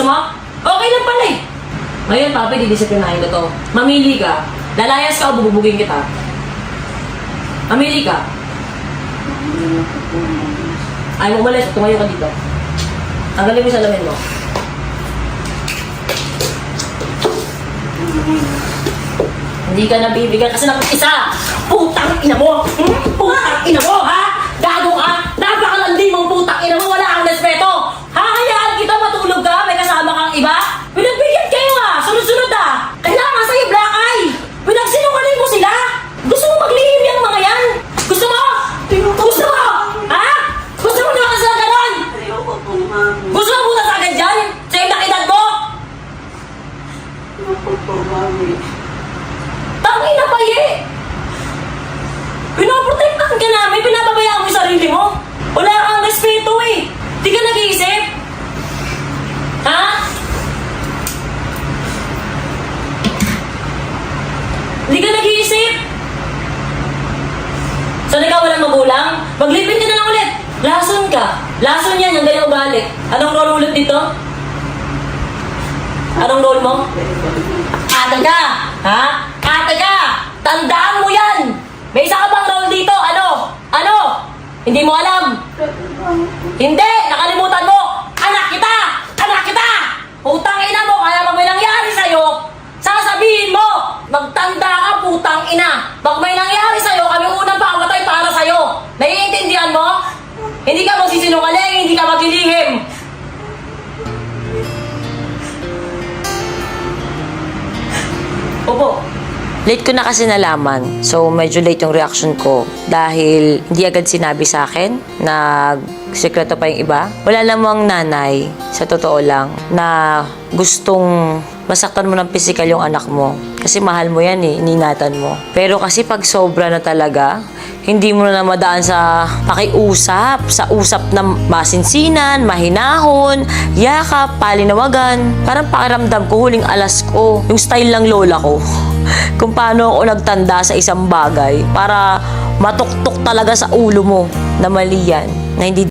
mo? Okay lang pala eh. Ngayon, papi, didisiplinahin ko to. Mamili ka. Lalayas ka o bububugin kita. Mamili ka. Ay mo umalis, tumayo ka dito. Tanggalin mo yung salamin mo. Hindi ka nabibigyan kasi ng isa. Putang ina mo! Putang ina mo, ha? Gago ka! Napakalandi mong putang ina mo! Wala kang respeto! Hahayaan kita matulog ka? May kasama kang iba? Pinagbigyan kayo ha! Sunod-sunod ha! Kailangan sa'yo black eye! Pinagsinungaling mo sila! Gusto mo maglihim yung mga yan? Gusto mo? Gusto mo? Ha? Gusto mo naman kasi na ganon? Ayoko po, mami. Gusto mo butas agad dyan? Sa yung edad mo? Ayoko po, mami. Tangina pa eh! Pinoprotektan ka namin, pinapabayaan mo yung sarili mo. Wala kang respeto eh. Di ka nag-iisip? Ha? Di ka nag-iisip? Saan ikaw walang magulang? Maglipin ka na lang ulit. Lason ka. Lason yan, yung ganyang ugali. Anong role ulit dito? Anong role mo? Ate ka! Ha? Ate ka! Tandaan mo yan! May isa ka bang role dito? Ano? Ano? Hindi mo alam? Hindi! Nakalimutan mo! Anak kita! Anak kita! Putang ina mo! Kaya pag may nangyari sa'yo, sasabihin mo! Magtanda ka, putang ina! Pag may nangyari sa'yo, kami unang pamatay para sa'yo! Naiintindihan mo? Hindi ka magsisinungaling, hindi ka maglilihim! Opo. Late ko na kasi nalaman. So, medyo late yung reaction ko. Dahil hindi agad sinabi sa akin na sekreto pa yung iba. Wala namang nanay, sa totoo lang, na gustong masaktan mo ng physical yung anak mo. Kasi mahal mo yan eh, iningatan mo. Pero kasi pag sobra na talaga, hindi mo na madaan sa pakiusap, sa usap na masinsinan, mahinahon, yakap, palinawagan. Parang pakiramdam ko, huling alas ko. Yung style ng lola ko. Kung paano ako nagtanda sa isang bagay para matuktok talaga sa ulo mo na mali yan, na hindi